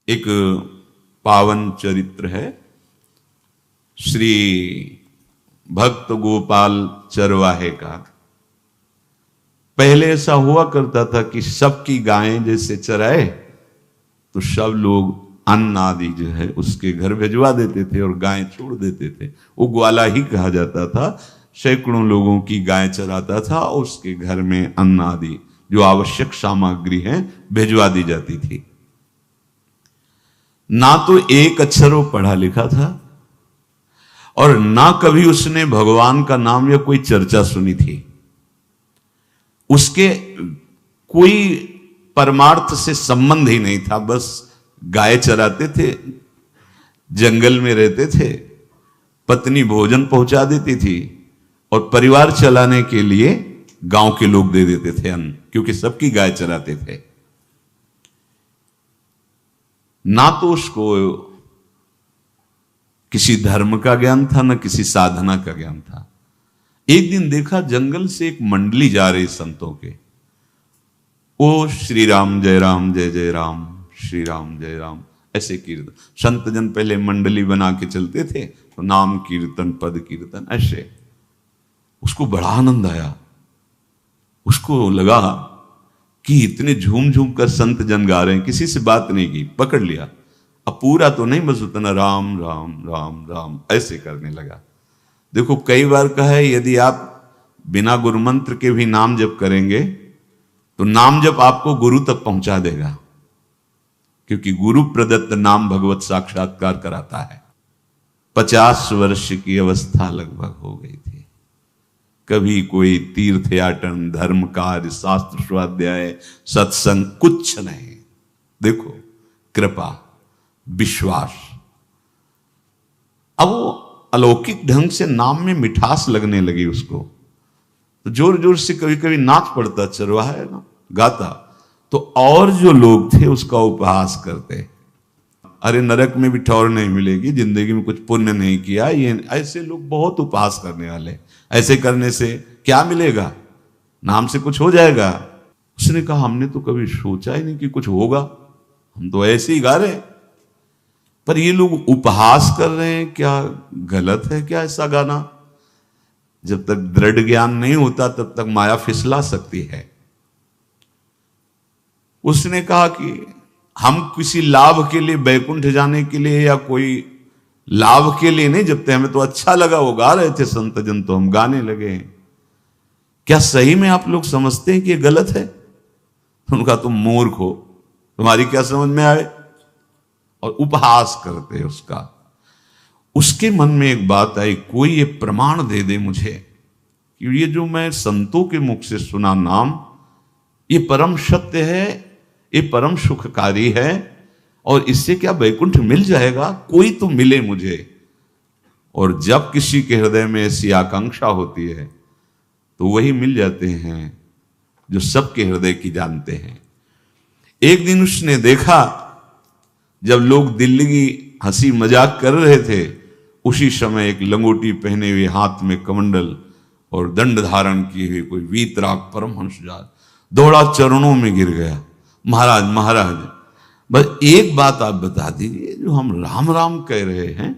एक पावन चरित्र है श्री भक्त गोपाल चरवाहे का। पहले ऐसा हुआ करता था कि सबकी गायें जैसे चराए तो सब लोग अन्न आदि जो है उसके घर भिजवा देते थे और गायें छोड़ देते थे। वो ग्वाला ही कहा जाता था। सैकड़ों लोगों की गाय चराता था और उसके घर में अन्न आदि जो आवश्यक सामग्री है भिजवा दी जाती थी। ना तो एक अक्षर वो पढ़ा लिखा था और ना कभी उसने भगवान का नाम या कोई चर्चा सुनी थी। उसके कोई परमार्थ से संबंध ही नहीं था। बस गाय चराते थे, जंगल में रहते थे, पत्नी भोजन पहुंचा देती थी और परिवार चलाने के लिए गांव के लोग दे देते थे अन्न, क्योंकि सबकी गाय चराते थे। ना तो उसको किसी धर्म का ज्ञान था ना किसी साधना का ज्ञान था। एक दिन देखा जंगल से एक मंडली जा रही संतों के। ओ श्री राम जय जय राम, श्री राम जय राम, ऐसे कीर्तन। संत जन पहले मंडली बना के चलते थे तो नाम कीर्तन पद कीर्तन ऐसे। उसको बड़ा आनंद आया। उसको लगा कि इतने झूम झूम कर संत जन गा रहे हैं, किसी से बात नहीं की, पकड़ लिया। अब पूरा तो नहीं, बस उतना राम राम राम राम ऐसे करने लगा। देखो कई बार कहा है यदि आप बिना गुरु मंत्र के भी नाम जप करेंगे तो नाम जप आपको गुरु तक पहुंचा देगा, क्योंकि गुरु प्रदत्त नाम भगवत साक्षात्कार कराता है। 50 वर्ष की अवस्था लगभग हो गई थी। कभी कोई तीर्थयाटन, धर्म कार्य, शास्त्र स्वाध्याय, सत्संग कुछ नहीं। देखो कृपा, विश्वास। अब वो अलौकिक ढंग से नाम में मिठास लगने लगी उसको। तो जोर जोर से कभी कभी नाच पड़ता, चरवाहा है ना, गाता। तो और जो लोग थे उसका उपहास करते, अरे नरक में भी ठौर नहीं मिलेगी, जिंदगी में कुछ पुण्य नहीं किया। ये ऐसे लोग बहुत उपहास करने वाले। ऐसे करने से क्या मिलेगा, नाम से कुछ हो जाएगा। उसने कहा हमने तो कभी सोचा ही नहीं कि कुछ होगा, हम तो ऐसे ही गा रहे हैं। पर ये लोग उपहास कर रहे हैं, क्या गलत है क्या ऐसा गाना? जब तक दृढ़ ज्ञान नहीं होता तब तक माया फिसला सकती है। उसने कहा कि हम किसी लाभ के लिए, बैकुंठ जाने के लिए या कोई लाभ के लिए नहीं जपते, हमें तो अच्छा लगा, वो गा रहे थे संत जन तो हम गाने लगे। क्या सही में आप लोग समझते हैं कि ये गलत है? उनका तुम मूर्ख हो, तुम्हारी क्या समझ में आए? और उपहास करते उसका। उसके मन में एक बात आई, कोई ये प्रमाण दे दे मुझे कि ये जो मैं संतों के मुख से सुना नाम, ये परम सत्य है, ये परम सुखकारी है और इससे क्या वैकुंठ मिल जाएगा? कोई तो मिले मुझे। और जब किसी के हृदय में ऐसी आकांक्षा होती है तो वही मिल जाते हैं जो सबके हृदय की जानते हैं। एक दिन उसने देखा जब लोग दिल्ली की हंसी मजाक कर रहे थे, उसी समय एक लंगोटी पहने हुए, हाथ में कमंडल और दंड धारण किए हुए कोई वीतराग परमहंस दौड़ा, चरणों में गिर गया। महाराज महाराज, बस एक बात आप बता दीजिए, जो हम राम राम कह रहे हैं,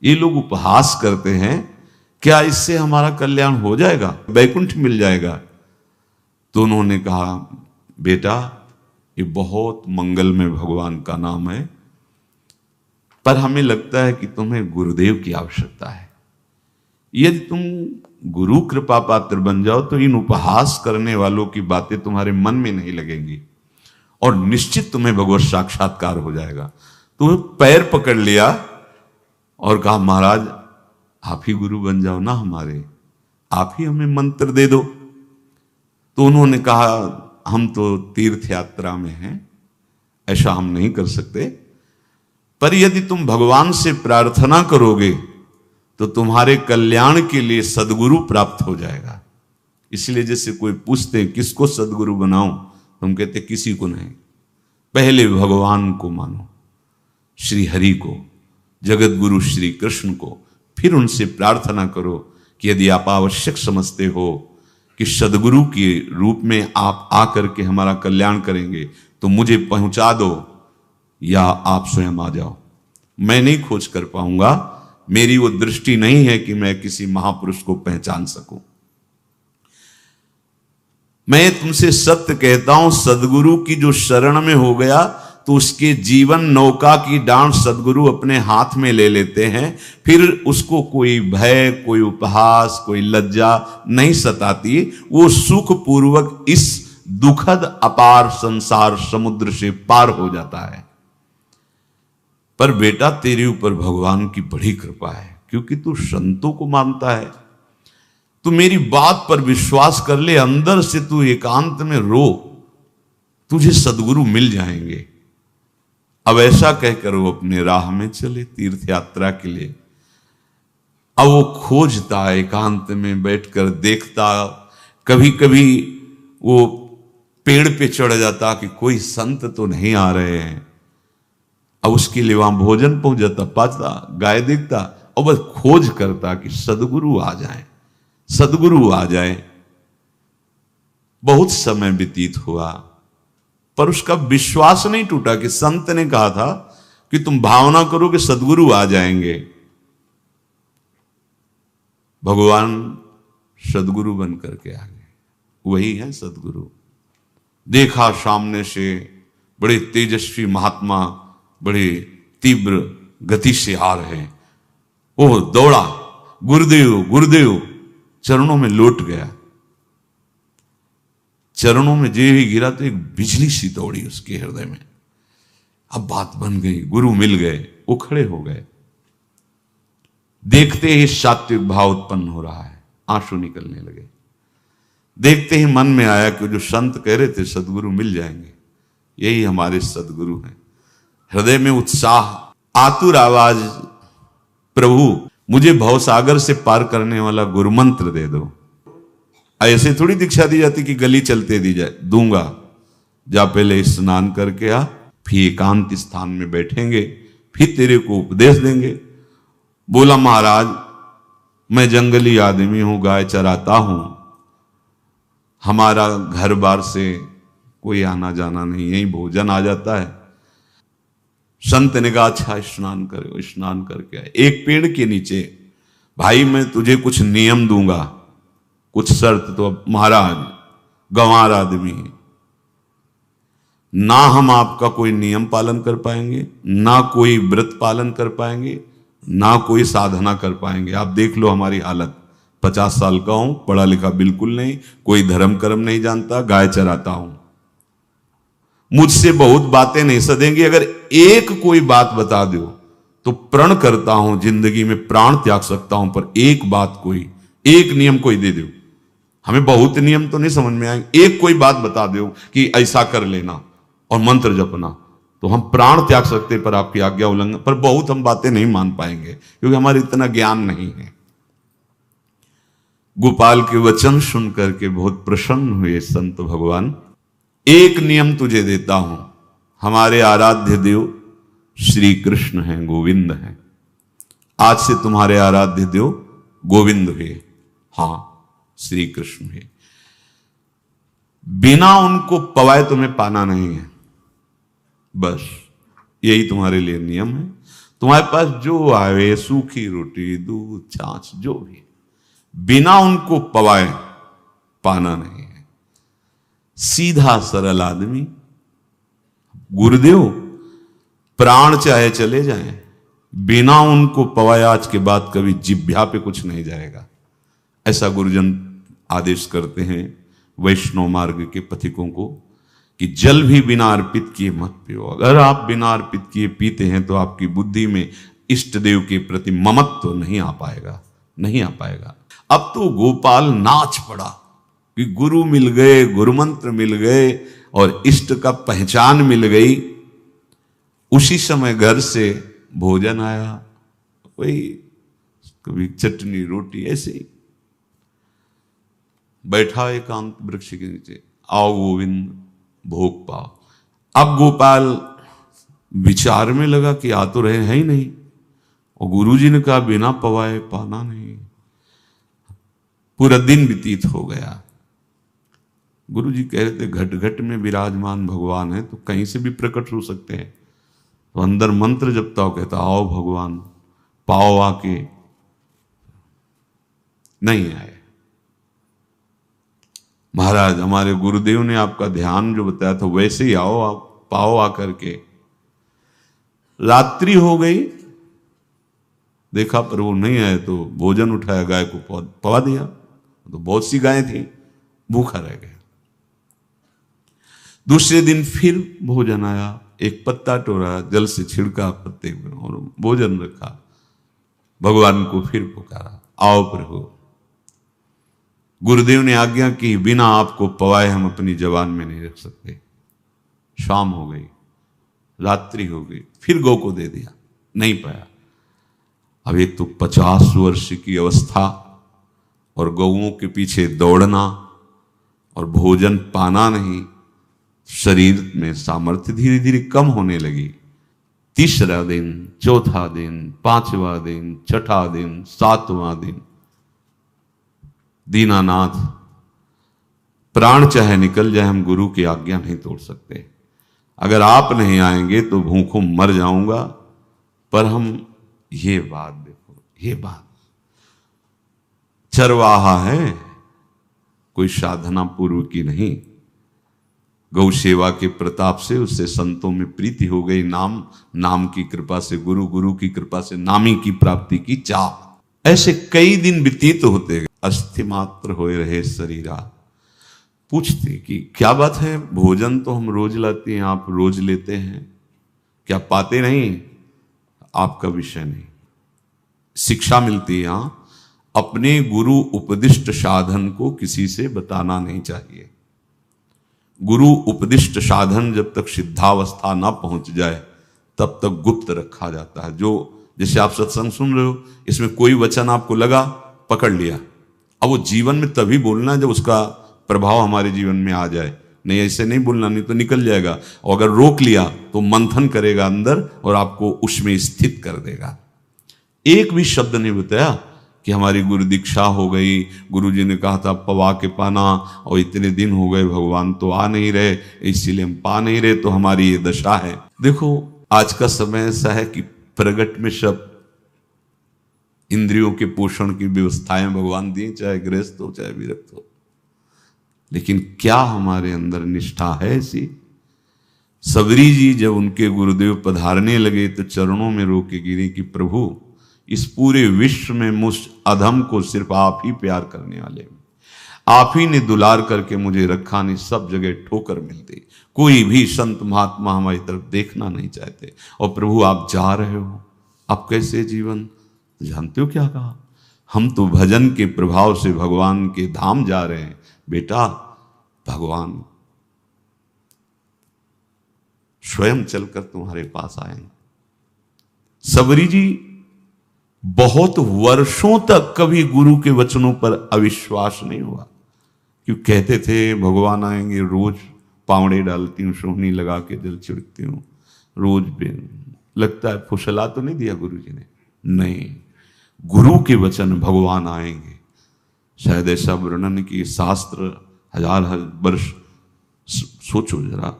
ये लोग उपहास करते हैं, क्या इससे हमारा कल्याण हो जाएगा, वैकुंठ मिल जाएगा? तो उन्होंने कहा बेटा ये बहुत मंगलमय भगवान का नाम है, पर हमें लगता है कि तुम्हें गुरुदेव की आवश्यकता है। यदि तुम गुरु कृपा पात्र बन जाओ तो इन उपहास करने वालों की बातें तुम्हारे मन में नहीं लगेंगी और निश्चित तुम्हें भगवत साक्षात्कार हो जाएगा। तो पैर पकड़ लिया और कहा महाराज आप ही गुरु बन जाओ ना हमारे, आप ही हमें मंत्र दे दो। तो उन्होंने कहा हम तो तीर्थ यात्रा में हैं, ऐसा हम नहीं कर सकते, पर यदि तुम भगवान से प्रार्थना करोगे तो तुम्हारे कल्याण के लिए सदगुरु प्राप्त हो जाएगा। इसलिए जैसे कोई पूछते हैं किसको सदगुरु बनाऊं, हम कहते किसी को नहीं, पहले भगवान को मानो, श्री हरि को, जगत गुरु श्री कृष्ण को, फिर उनसे प्रार्थना करो कि यदि आप आवश्यक समझते हो कि सदगुरु के रूप में आप आकर के हमारा कल्याण करेंगे तो मुझे पहुंचा दो, या आप स्वयं आ जाओ। मैं नहीं खोज कर पाऊंगा, मेरी वो दृष्टि नहीं है कि मैं किसी महापुरुष को पहचान सकूं। मैं तुमसे सत्य कहता हूं, सदगुरु की जो शरण में हो गया तो उसके जीवन नौका की डांट सदगुरु अपने हाथ में ले लेते हैं। फिर उसको कोई भय, कोई उपहास, कोई लज्जा नहीं सताती। वो सुखपूर्वक इस दुखद अपार संसार समुद्र से पार हो जाता है। पर बेटा, तेरे ऊपर भगवान की बड़ी कृपा है, क्योंकि तू संतों को मानता है। तू मेरी बात पर विश्वास कर ले, अंदर से तू एकांत में रो, तुझे सदगुरु मिल जाएंगे। अब ऐसा कहकर वो अपने राह में चले तीर्थ यात्रा के लिए। अब वो खोजता, एकांत में बैठकर देखता, कभी कभी वो पेड़ पे चढ़ जाता कि कोई संत तो नहीं आ रहे हैं। अब उसके लिए वहां भोजन पहुंच जाता, पाता, गाय देखता और बस खोज करता कि सदगुरु आ जाए, सदगुरु आ जाए। बहुत समय व्यतीत हुआ, पर उसका विश्वास नहीं टूटा कि संत ने कहा था कि तुम भावना करो कि सदगुरु आ जाएंगे। भगवान सदगुरु बन करके आ गए। वही है सदगुरु। देखा सामने से बड़े तेजस्वी महात्मा बड़े तीव्र गति से आ रहे हैं। वो दौड़ा, गुरुदेव गुरुदेव, चरणों में लौट गया। चरणों में जे ही गिरा तो एक बिजली सी दौड़ी उसके हृदय में। अब बात बन गई, गुरु मिल गए। वो खड़े हो गए। देखते ही सात्विक भाव उत्पन्न हो रहा है, आंसू निकलने लगे। देखते ही मन में आया कि जो संत कह रहे थे सदगुरु मिल जाएंगे, यही हमारे सदगुरु हैं। हृदय में उत्साह, आतुर आवाज, प्रभु मुझे भवसागर से पार करने वाला गुरु मंत्र दे दो। ऐसे थोड़ी दीक्षा दी जाती कि गली चलते दी जाए। दूंगा, जा पहले स्नान करके आ, फिर एकांत स्थान में बैठेंगे, फिर तेरे को उपदेश देंगे। बोला, महाराज मैं जंगली आदमी हूं, गाय चराता हूं, हमारा घर बार से कोई आना जाना नहीं, यही भोजन आ जाता है। संत ने कहा, अच्छा स्नान करो। स्नान करके आए। एक पेड़ के नीचे, भाई मैं तुझे कुछ नियम दूंगा, कुछ शर्त। तो अब महाराज गंवार आदमी है, ना हम आपका कोई नियम पालन कर पाएंगे, ना कोई व्रत पालन कर पाएंगे, ना कोई साधना कर पाएंगे। आप देख लो हमारी हालत। 50 साल का हूं, पढ़ा लिखा बिल्कुल नहीं, कोई धर्म कर्म नहीं जानता, गाय चराता हूं। मुझसे बहुत बातें नहीं सदेंगी। अगर एक कोई बात बता दो तो प्रण करता हूं जिंदगी में प्राण त्याग सकता हूं, पर एक बात, कोई एक नियम कोई दे दो। हमें बहुत नियम तो नहीं समझ में आएंगे, एक कोई बात बता दो कि ऐसा कर लेना और मंत्र जपना, तो हम प्राण त्याग सकते, पर आपकी आज्ञा उल्लंघन, पर बहुत हम बातें नहीं मान पाएंगे क्योंकि हमारे इतना ज्ञान नहीं है। गोपाल के वचन सुन करके बहुत प्रसन्न हुए संत भगवान। एक नियम तुझे देता हूं, हमारे आराध्य देव श्री कृष्ण हैं, गोविंद हैं। आज से तुम्हारे आराध्य देव गोविंद हुए, हां श्री कृष्ण है। बिना उनको पवाए तुम्हें पाना नहीं है, बस यही तुम्हारे लिए नियम है। तुम्हारे पास जो आवे, सूखी रोटी, दूध, छाछ, जो भी, बिना उनको पवाए पाना नहीं है। सीधा सरल आदमी। गुरुदेव प्राण चाहे चले जाएं, बिना उनको पवाए आज के बाद कभी जिह्वा पे कुछ नहीं जाएगा। ऐसा गुरुजन आदेश करते हैं वैष्णव मार्ग के पथिकों को कि जल भी बिना अर्पित किए मत पियो। अगर आप बिना अर्पित किए पीते हैं तो आपकी बुद्धि में इष्ट देव के प्रति ममत्व तो नहीं आ पाएगा, नहीं आ पाएगा। अब तो गोपाल नाच पड़ा कि गुरु मिल गए, गुरु मंत्र मिल गए और इष्ट का पहचान मिल गई। उसी समय घर से भोजन आया, वही कभी चटनी रोटी, ऐसे ही बैठा एकांत वृक्ष के नीचे, आओ गोविंद भोग पाओ। अब गोपाल विचार में लगा कि आ तो रहे हैं ही नहीं, और गुरुजी ने कहा बिना पवाए पाना नहीं। पूरा दिन व्यतीत हो गया। गुरुजी कह रहे थे घट घट में विराजमान भगवान है तो कहीं से भी प्रकट हो सकते हैं, तो अंदर मंत्र जपता हो, कहता आओ भगवान, पाओ आके, नहीं आए। महाराज हमारे गुरुदेव ने आपका ध्यान जो बताया था वैसे ही आओ, आप पाओ आकर के। रात्रि हो गई, देखा पर वो नहीं आए, तो भोजन उठाया, गाय को पवा दिया, तो बहुत सी गायें थी, भूखा रह गया। दूसरे दिन फिर भोजन आया, एक पत्ता टोरा, जल से छिड़का पत्ते में और भोजन रखा, भगवान को फिर पुकारा, आओ प्रभु। गुरुदेव ने आज्ञा की, बिना आपको पवाए हम अपनी जबान में नहीं रख सकते। शाम हो गई, रात्रि हो गई, फिर गौ को दे दिया, नहीं पाया। अब एक तो 50 वर्ष की अवस्था और गौओं के पीछे दौड़ना और भोजन पाना नहीं, शरीर में सामर्थ्य धीरे धीरे कम होने लगी। तीसरा दिन, चौथा दिन, पांचवा दिन, छठा दिन, सातवां दिन, दीनानाथ प्राण चाहे निकल जाए, हम गुरु की आज्ञा नहीं तोड़ सकते। अगर आप नहीं आएंगे तो भूखों मर जाऊंगा। पर हम ये बात देखो, ये बात चरवाहा है, कोई साधना पूर्व की नहीं। गौ सेवा के प्रताप से उससे संतों में प्रीति हो गई, नाम की कृपा से, गुरु की कृपा से नामी की प्राप्ति की चाह। ऐसे कई दिन व्यतीत होते गए, अस्थि मात्र होए रहे शरीरा। पूछते कि क्या बात है, भोजन तो हम रोज लाते हैं, आप रोज लेते हैं, क्या पाते नहीं? आपका विषय नहीं। शिक्षा मिलती है यहां, अपने गुरु उपदिष्ट साधन को किसी से बताना नहीं चाहिए। गुरु उपदिष्ट साधन जब तक सिद्धावस्था ना पहुंच जाए तब तक गुप्त रखा जाता है। जो जैसे आप सत्संग सुन रहे हो, इसमें कोई वचन आपको लगा, पकड़ लिया, अब वो जीवन में तभी बोलना जब उसका प्रभाव हमारे जीवन में आ जाए। नहीं ऐसे नहीं बोलना, नहीं तो निकल जाएगा। और अगर रोक लिया तो मंथन करेगा अंदर और आपको उसमें स्थित कर देगा। एक भी शब्द नहीं बताया कि हमारी गुरु दीक्षा हो गई, गुरुजी ने कहा था पवा के पाना, और इतने दिन हो गए भगवान तो आ नहीं रहे, इसीलिए हम पा नहीं रहे, तो हमारी ये दशा है। देखो आज का समय ऐसा है कि प्रगट में सब इंद्रियों के पोषण की व्यवस्थाएं भगवान दी, चाहे गृहस्थ हो चाहे विरक्त हो, लेकिन क्या हमारे अंदर निष्ठा है ऐसी? सबरी जी जब उनके गुरुदेव पधारने लगे तो चरणों में रो के गिरी कि प्रभु, इस पूरे विश्व में मुझ अधम को सिर्फ आप ही प्यार करने वाले, आप ही ने दुलार करके मुझे रखा, नहीं सब जगह ठोकर मिलती, कोई भी संत महात्मा हमारी तरफ देखना नहीं चाहते, और प्रभु आप जा रहे हो, आप कैसे जीवन? जानते हो क्या कहा? हम तो भजन के प्रभाव से भगवान के धाम जा रहे हैं। बेटा, भगवान स्वयं चलकर तुम्हारे पास आएंगे। सबरी जी बहुत वर्षों तक कभी गुरु के वचनों पर अविश्वास नहीं हुआ, क्यों कहते थे भगवान आएंगे, रोज पावड़े डालती हूँ, सोहनी लगा के जल छिड़कती हूँ, रोज लगता है फुसला तो नहीं दिया गुरु जी ने? नहीं, गुरु के वचन भगवान आएंगे। शायद ऐसा वर्णन की शास्त्र हजार वर्ष सोचो जरा,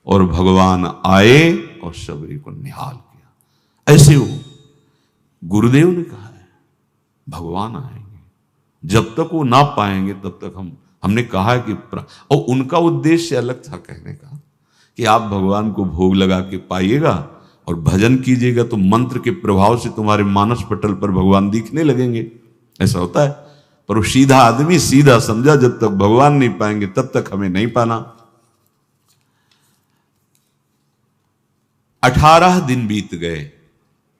और भगवान आए और सबरी को निहाल किया। ऐसे हो गुरुदेव ने कहा है भगवान आएंगे, जब तक वो ना पाएंगे तब तक हमने कहा है कि और उनका उद्देश्य अलग था कहने का कि आप भगवान को भोग लगा के पाइएगा और भजन कीजिएगा तो मंत्र के प्रभाव से तुम्हारे मानस पटल पर भगवान दिखने लगेंगे। ऐसा होता है, पर वो सीधा आदमी सीधा समझा, जब तक भगवान नहीं पाएंगे तब तक हमें नहीं पाना। 18 दिन बीत गए,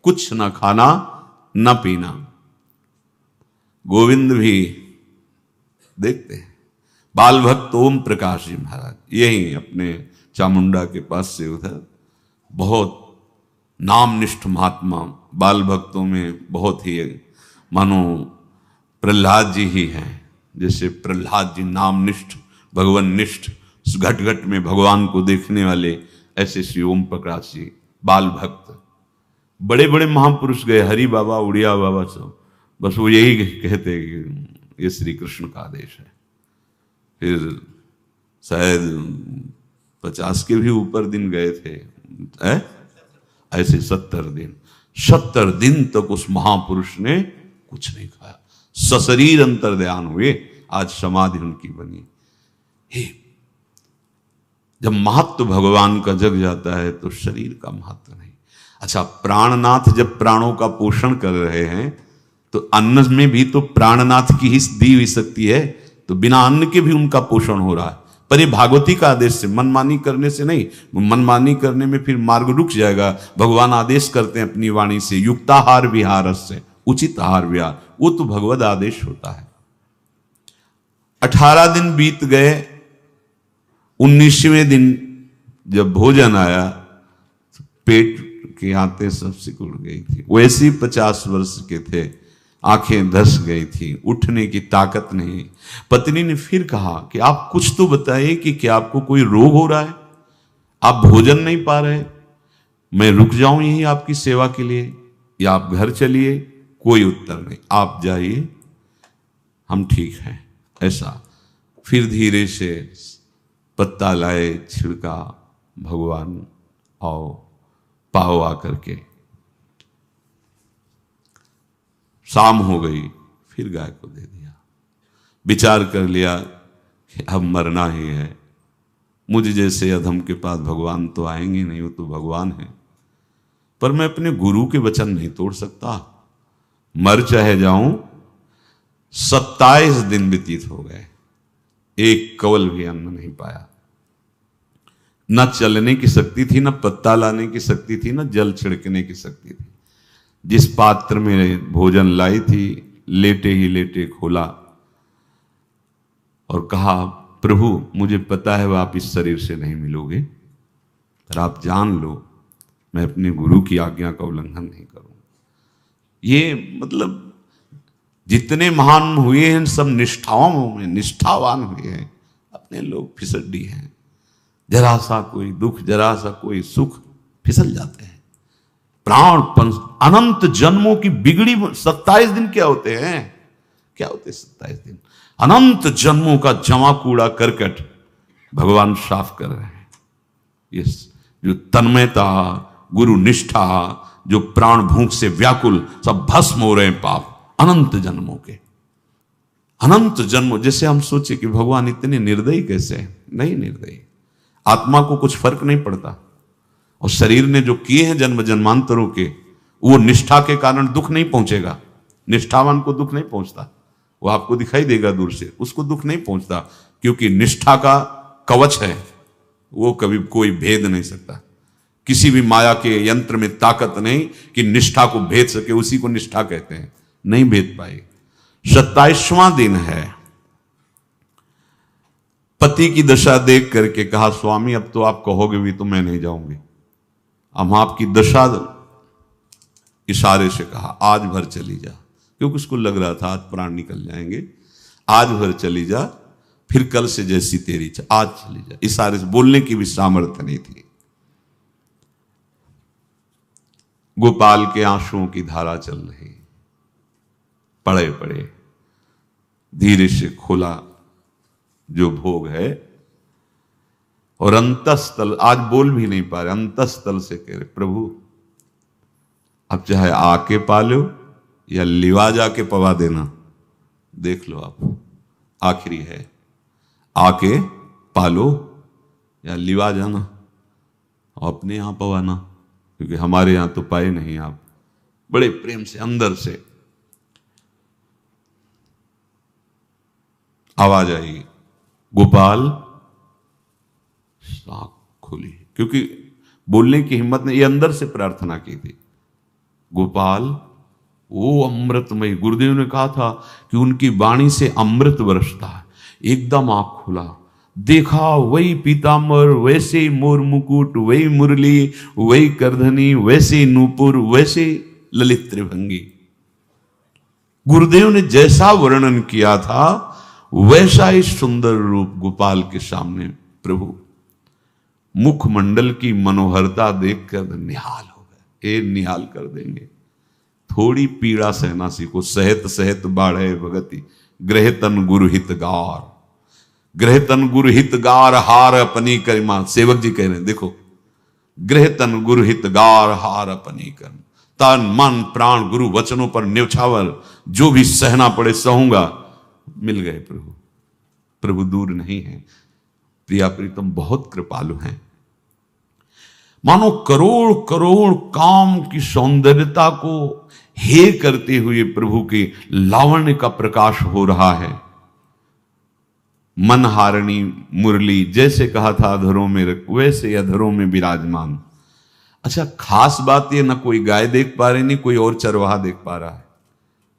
कुछ ना खाना न पीना। गोविंद भी देखते हैं, बाल भक्त ओम प्रकाश जी महाराज यही अपने चामुंडा के पास से उधर, बहुत नामनिष्ठ महात्मा, बाल भक्तों में बहुत ही मानो प्रहलाद जी ही हैं। जैसे प्रहलाद जी नामनिष्ठ, भगवान निष्ठ, घट घट में भगवान को देखने वाले, ऐसे श्री ओम प्रकाश जी बाल भक्त। बड़े बड़े महापुरुष गए, हरि बाबा, उड़िया बाबा, सब बस वो यही कहते कि ये श्री कृष्ण का आदेश है। फिर शायद 50 के भी ऊपर दिन गए थे, ऐसे 70 दिन तक उस महापुरुष ने कुछ नहीं खाया, सशरीर अंतर्ध्यान हुए। आज समाधि उनकी बनी। हे, जब महत्व भगवान का जग जाता है तो शरीर का महत्व नहीं। अच्छा, प्राणनाथ जब प्राणों का पोषण कर रहे हैं तो अन्न में भी तो प्राणनाथ की ही दी हुई शक्ति है, तो बिना अन्न के भी उनका पोषण हो रहा है। पर ये भागवती का आदेश से, मनमानी करने से नहीं। मनमानी करने में फिर मार्ग रुक जाएगा। भगवान आदेश करते हैं अपनी वाणी से, युक्ताहार विहार से, उचित आहार विहार, वो तो भगवद आदेश होता है। 18 दिन बीत गए, 19वें दिन जब भोजन आया तो पेट के आते सब सिकुड़ गई थी। वैसे ही 50 वर्ष के थे, आंखें धस गई थी, उठने की ताकत नहीं। पत्नी ने फिर कहा कि आप कुछ तो बताइए कि क्या आपको कोई रोग हो रहा है, आप भोजन नहीं पा रहे, मैं रुक जाऊं यहीं आपकी सेवा के लिए या आप घर चलिए। कोई उत्तर नहीं, आप जाइए, हम ठीक हैं। ऐसा फिर धीरे से पत्ता लाए, छिड़का, भगवान आओ, पाओ आकर के। शाम हो गई, फिर गाय को दे दिया। विचार कर लिया कि अब मरना ही है, मुझ जैसे अधम के पास भगवान तो आएंगे नहीं, वो तो भगवान है, पर मैं अपने गुरु के वचन नहीं तोड़ सकता, मर चाहे जाऊं। 27 दिन व्यतीत हो गए, एक कवल भी अन्न नहीं पाया। न चलने की शक्ति थी, न पत्ता लाने की शक्ति थी, न जल छिड़कने की शक्ति थी। जिस पात्र में भोजन लाई थी, लेटे ही लेटे खोला और कहा, प्रभु मुझे पता है वह आप इस शरीर से नहीं मिलोगे, पर आप जान लो मैं अपने गुरु की आज्ञा का उल्लंघन नहीं करूंगा। ये मतलब जितने महान हुए हैं सब निष्ठाओं में निष्ठावान हुए हैं, अपने लोग फिसड्डी हैं। जरा सा कोई दुख, जरा सा कोई सुख, फिसल जाते हैं। प्राण अनंत जन्मों की बिगड़ी 27 दिन क्या होते हैं? क्या होते 27 दिन? अनंत जन्मों का जमा कूड़ा करकट भगवान साफ कर रहे हैं। ये जो तन्मयता, गुरु निष्ठा, जो प्राण भूख से व्याकुल, सब भस्म हो रहे हैं पाप अनंत जन्मों के। अनंत जन्मों, जैसे हम सोचे कि भगवान इतने निर्दयी कैसे हैं? नहीं निर्दयी, आत्मा को कुछ फर्क नहीं पड़ता। और शरीर ने जो किए हैं जन्म जन्मांतरों के, वो निष्ठा के कारण दुख नहीं पहुंचेगा। निष्ठावान को दुख नहीं पहुंचता, वो आपको दिखाई देगा दूर से, उसको दुख नहीं पहुंचता, क्योंकि निष्ठा का कवच है, वो कभी कोई भेद नहीं सकता। किसी भी माया के यंत्र में ताकत नहीं कि निष्ठा को भेद सके, उसी को निष्ठा कहते हैं, नहीं भेद पाई। 27वां दिन है। पति की दशा देख करके कहा, स्वामी अब तो आप कहोगे भी तो मैं नहीं जाऊंगी। हम आपकी दशा, इशारे से कहा, आज भर चली जा, क्योंकि उसको लग रहा था आज प्राण निकल जाएंगे। आज भर चली जा, फिर कल से जैसी तेरी आज चली जा। इशारे से, बोलने की भी सामर्थ्य नहीं थी। गोपाल के आंसुओं की धारा चल रही, पड़े पड़े धीरे से खोला जो भोग है, और अंतस्थल, आज बोल भी नहीं पा रहे, अंतस्थल से कह रहे, प्रभु अब चाहे आके पालो या लिवा जाके पवा देना, देख लो आप, आखिरी है, आके पालो या लिवा जाना और अपने यहां पवाना, क्योंकि हमारे यहां तो पाए नहीं आप। बड़े प्रेम से अंदर से आवाज आई, गोपाल। आंख खुली, क्योंकि बोलने की हिम्मत ने, ये अंदर से प्रार्थना की थी, गोपाल वो अमृतमय। गुरुदेव ने कहा था कि उनकी वाणी से अमृत बरसता है। एकदम आंख खुला, देखा वही पीतांबर, वैसे ही मोर मुकुट, वही मुरली, वही करधनी, वैसे ही नूपुर, वैसे ललित त्रिभंगी। गुरुदेव ने जैसा वर्णन किया था वैसा ही सुंदर रूप गोपाल के सामने। प्रभु मुखमंडल की मनोहरता देखकर निहाल हो गए। ये निहाल कर देंगे, थोड़ी पीड़ा सहना सीखो। सहत सहत बाढ़े भगति, ग्रह तन गुरु हित गार, ग्रह तन गुरु हित गार, हार अपनी करिमा। सेवक जी कह रहे हैं, देखो गृह तन गुरु हित गार हार अपनी कर, तन मन प्राण गुरु वचनों पर न्यौछावर, जो भी सहना पड़े सहूंगा। मिल गए प्रभु, प्रभु दूर नहीं है। प्रिया प्रीतम बहुत कृपालु हैं। मानो करोड़ करोड़ काम की सौंदर्यता को हे करते हुए प्रभु के लावण्य का प्रकाश हो रहा है। मनहारिणी मुरली, जैसे कहा था अधरों में वैसे अधरों में विराजमान। अच्छा, खास बात ये, ना कोई गाय देख पा रहे, नहीं कोई और चरवाहा देख पा रहा है।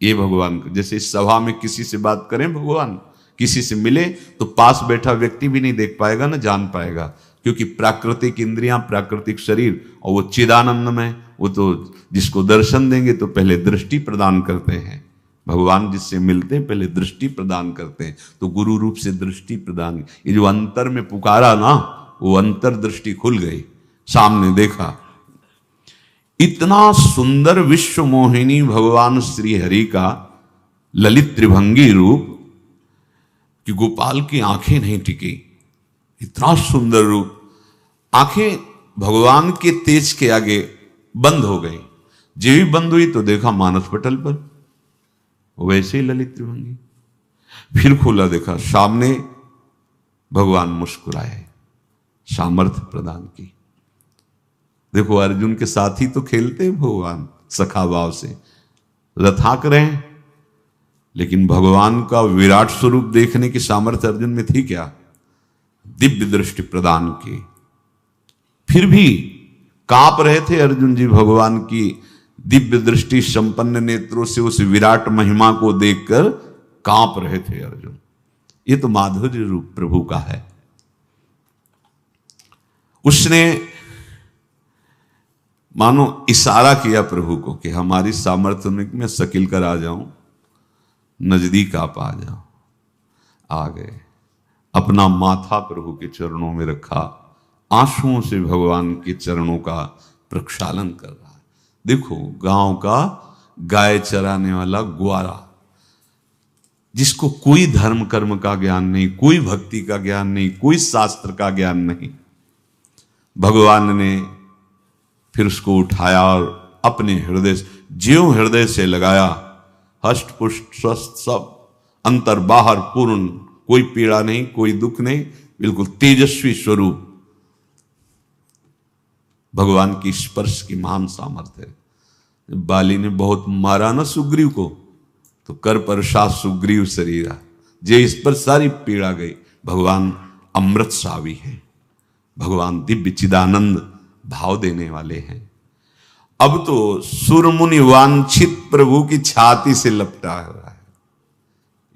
ये भगवान को, जैसे इस सभा में किसी से बात करें भगवान, किसी से मिले तो पास बैठा व्यक्ति भी नहीं देख पाएगा, ना जान पाएगा, क्योंकि प्राकृतिक इंद्रियां, प्राकृतिक शरीर, और वो चिदानंद में, वो तो जिसको दर्शन देंगे तो पहले दृष्टि प्रदान करते हैं। भगवान जिससे मिलते हैं पहले दृष्टि प्रदान करते हैं, तो गुरु रूप से दृष्टि प्रदान। ये जो अंतर में पुकारा ना, वो अंतर दृष्टि खुल गई, सामने देखा। इतना सुंदर विश्व मोहिनी भगवान श्री हरि का ललित त्रिभंगी रूप कि गोपाल की आंखें नहीं टिकी। इतना सुंदर रूप, आंखें भगवान के तेज के आगे बंद हो गई। जो भी बंद हुई तो देखा मानस पटल पर वैसे ही ललित त्रिभंगी। फिर खोला, देखा सामने भगवान मुस्कुराए, सामर्थ्य प्रदान की। देखो अर्जुन के साथ ही तो खेलते हैं भगवान सखा भाव से, रथाक रहे हैं, लेकिन भगवान का विराट स्वरूप देखने की सामर्थ्य अर्जुन में थी क्या? दिव्य दृष्टि प्रदान की। फिर भी कांप रहे थे अर्जुन जी भगवान की दिव्य दृष्टि संपन्न नेत्रों से उस विराट महिमा को देखकर कांप रहे थे अर्जुन। ये तो माधुर्य रूप प्रभु का है। उसने मानो इशारा किया प्रभु को कि हमारी सामर्थ्य में मैं सकिल कर आ जाऊं, नजदीक आप आ जाओ। आ गए, अपना माथा प्रभु के चरणों में रखा, आंसुओं से भगवान के चरणों का प्रक्षालन कर रहा है। देखो गांव का गाय चराने वाला ग्वारा, जिसको कोई धर्म कर्म का ज्ञान नहीं, कोई भक्ति का ज्ञान नहीं, कोई शास्त्र का ज्ञान नहीं, भगवान ने फिर उसको उठाया और अपने हृदय, ज्यों हृदय से लगाया, हष्ट पुष्ट स्वस्थ सब, अंतर बाहर पूर्ण, कोई पीड़ा नहीं, कोई दुख नहीं, बिल्कुल तेजस्वी स्वरूप। भगवान की स्पर्श की महान सामर्थ्य है। बाली ने बहुत मारा ना सुग्रीव को, तो कर पर शाह सुग्रीव शरीरा, जे इस पर सारी पीड़ा गई। भगवान अमृत सावी है, भगवान दिव्य चिदानंद भाव देने वाले हैं। अब तो सुरमुनि वांछित प्रभु की छाती से लपटा हुआ है।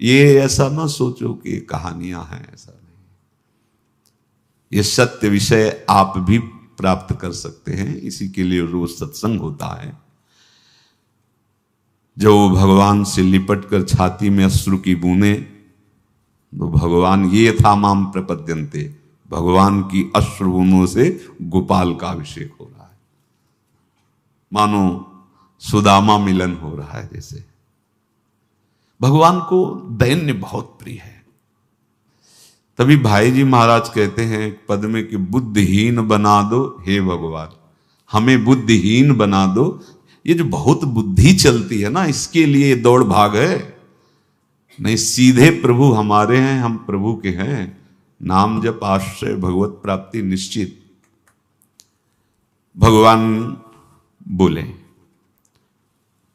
ये ऐसा ना सोचो कि कहानियां हैं, ऐसा नहीं। ये सत्य विषय आप भी प्राप्त कर सकते हैं, इसी के लिए रोज सत्संग होता है। जब वो भगवान से लिपट कर छाती में अश्रु की बूंदे, तो भगवान ये था माम प्रपद्यन्ते, भगवान की अश्रु बूंदों से गोपाल का अभिषेक हो रहा है। मानो सुदामा मिलन हो रहा है जैसे। भगवान को दैन्य बहुत प्रिय है। तभी भाई जी महाराज कहते हैं एक पद में कि बुद्धिहीन बना दो हे भगवान, हमें बुद्धिहीन बना दो। ये जो बहुत बुद्धि चलती है ना, इसके लिए दौड़ भाग है। नहीं, सीधे प्रभु हमारे हैं, हम प्रभु के हैं। नाम जप आश्रय भगवत प्राप्ति निश्चित। भगवान बोले,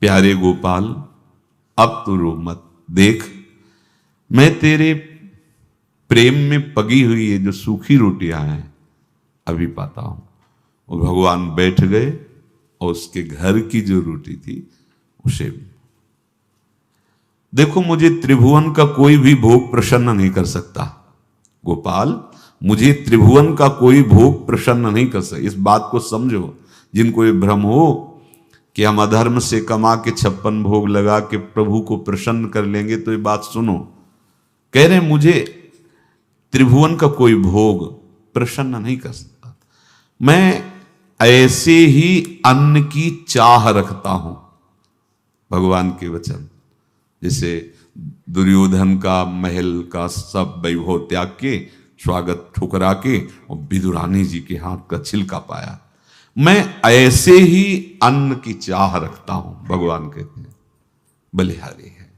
प्यारे गोपाल अब तो रो मत, देख मैं तेरे प्रेम में पगी हुई ये जो सूखी रोटियां हैं अभी पाता हूं। और भगवान बैठ गए और उसके घर की जो रोटी थी उसे, देखो मुझे त्रिभुवन का कोई भी भोग प्रसन्न नहीं कर सकता गोपाल, मुझे त्रिभुवन का कोई भोग प्रसन्न नहीं कर सकता। इस बात को समझो। जिनको ये भ्रम हो कि हम अधर्म से कमा के 56 भोग लगा के प्रभु को प्रसन्न कर लेंगे, तो ये बात सुनो। कह रहे मुझे त्रिभुवन का कोई भोग प्रसन्न नहीं कर सकता, मैं ऐसे ही अन्न की चाह रखता हूं। भगवान के वचन, जैसे दुर्योधन का महल का सब वैभव त्याग के, स्वागत ठुकरा के और विदुरानी जी के हाथ का छिलका पाया, मैं ऐसे ही अन्न की चाह रखता हूं, भगवान कहते हैं, बलिहारी है।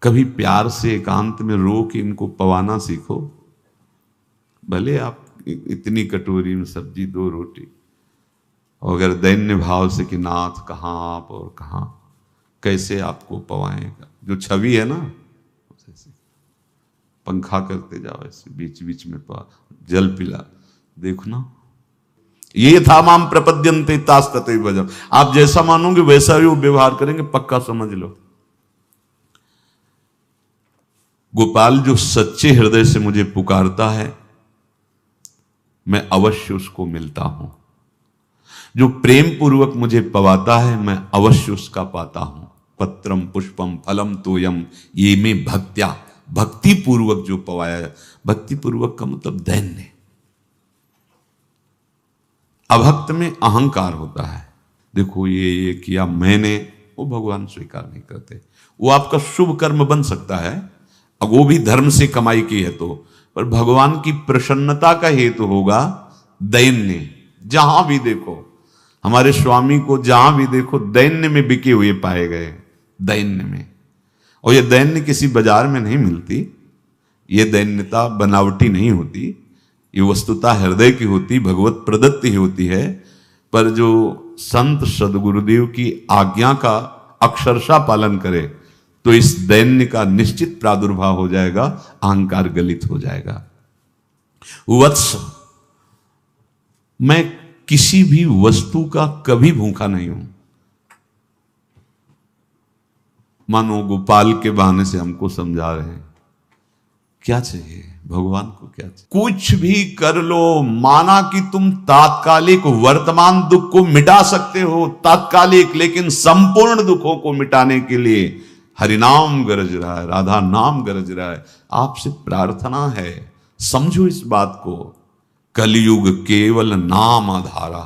कभी प्यार से एकांत में रो के इनको पवाना सीखो। भले आप इतनी कटोरी में सब्जी, 2 रोटी, और अगर दैन्य भाव से कि नाथ कहाँ आप और कहाँ, कैसे आपको पवाएगा, जो छवि है ना, पंखा करते जाओ ऐसे बीच बीच में जल पिला, देखो ना, ये था माम प्रपद्यन्ते तास्तते भजम। आप जैसा मानोगे वैसा ही वो व्यवहार करेंगे, पक्का समझ लो। गोपाल जो सच्चे हृदय से मुझे पुकारता है, मैं अवश्य उसको मिलता हूं। जो प्रेम पूर्वक मुझे पवाता है, मैं अवश्य उसका पाता हूं। पत्रम पुष्पम फलम तोयम ये में भक्त्या, भक्ति पूर्वक जो पवाया। भक्ति पूर्वक का मतलब दैन्य। अभक्त में अहंकार होता है, देखो ये किया मैंने, वो भगवान स्वीकार नहीं करते। वो आपका शुभ कर्म बन सकता है, अब वो भी धर्म से कमाई की है तो, पर भगवान की प्रसन्नता का हेतु होगा दैन्य। जहां भी देखो हमारे स्वामी को, जहां भी देखो दैन्य में बिके हुए पाए गए, दैन्य में। और ये दैन्य किसी बाजार में नहीं मिलती, ये दैन्यता बनावटी नहीं होती, ये वस्तुता हृदय की होती, भगवत प्रदत्त ही होती है। पर जो संत सदगुरुदेव की आज्ञा का अक्षरशः पालन करे तो इस दैन्य का निश्चित प्रादुर्भाव हो जाएगा, अहंकार गलित हो जाएगा। वत्स, मैं किसी भी वस्तु का कभी भूखा नहीं हूं। मानो गोपाल के बहाने से हमको समझा रहे हैं, क्या चाहिए भगवान को, क्या चाहिए? कुछ भी कर लो, माना कि तुम तात्कालिक वर्तमान दुख को मिटा सकते हो, तात्कालिक, लेकिन संपूर्ण दुखों को मिटाने के लिए हरिनाम गरज रहा है, राधा नाम गरज रहा है। आपसे प्रार्थना है, समझो इस बात को। कलयुग केवल नाम आधारा।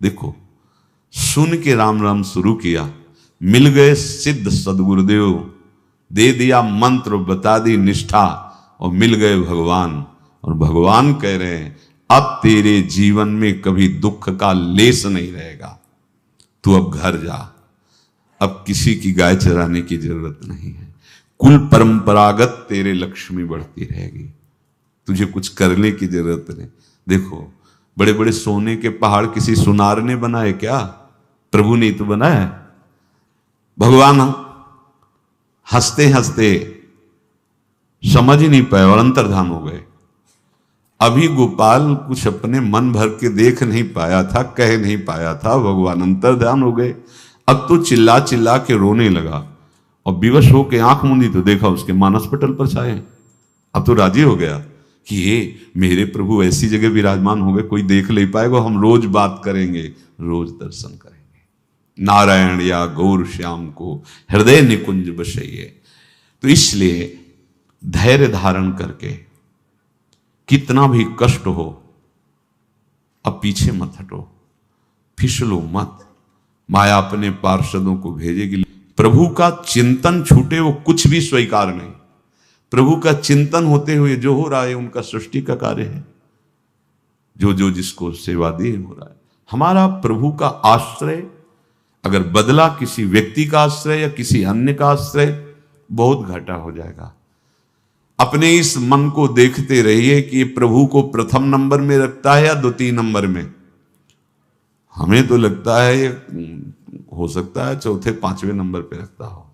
देखो, सुन के राम राम शुरू किया, मिल गए सिद्ध सदगुरुदेव, दे दिया मंत्र, बता दी निष्ठा, और मिल गए भगवान। और भगवान कह रहे हैं, अब तेरे जीवन में कभी दुख का लेस नहीं रहेगा, तू अब घर जा, अब किसी की गाय चराने की जरूरत नहीं है, कुल परंपरागत तेरे लक्ष्मी बढ़ती रहेगी, तुझे कुछ करने की जरूरत नहीं। देखो, बड़े बड़े सोने के पहाड़ किसी सुनार ने बनाए क्या? प्रभु ने तो बनाया। भगवान हंसते हंसते समझ ही नहीं पाए और अंतर्धान हो गए। अभी गोपाल कुछ अपने मन भर के देख नहीं पाया था, कह नहीं पाया था, भगवान अंतर्धान हो गए। अब तो चिल्ला चिल्ला के रोने लगा और विवश होके आंख मूंदी तो देखा उसके मानस पटल पर छाए। अब तो राजी हो गया कि ये मेरे प्रभु ऐसी जगह विराजमान हो गए, कोई देख नहीं पाएगा, हम रोज बात करेंगे, रोज दर्शन करेंगे। नारायण या गौर श्याम को हृदय निकुंज बसइए। तो इसलिए धैर्य धारण करके, कितना भी कष्ट हो, अब पीछे मत हटो, फिसलो मत। माया अपने पार्षदों को भेजेगी। प्रभु का चिंतन छूटे वो कुछ भी स्वीकार नहीं। प्रभु का चिंतन होते हुए जो हो रहा है उनका सृष्टि का कार्य है, जो जो जिसको सेवा दी हो रहा है। हमारा प्रभु का आश्रय अगर बदला किसी व्यक्ति का आश्रय या किसी अन्य का आश्रय, बहुत घाटा हो जाएगा। अपने इस मन को देखते रहिए कि प्रभु को प्रथम नंबर में रखता है या द्वितीय नंबर में। हमें तो लगता है हो सकता है चौथे पांचवें नंबर पे रखता हो।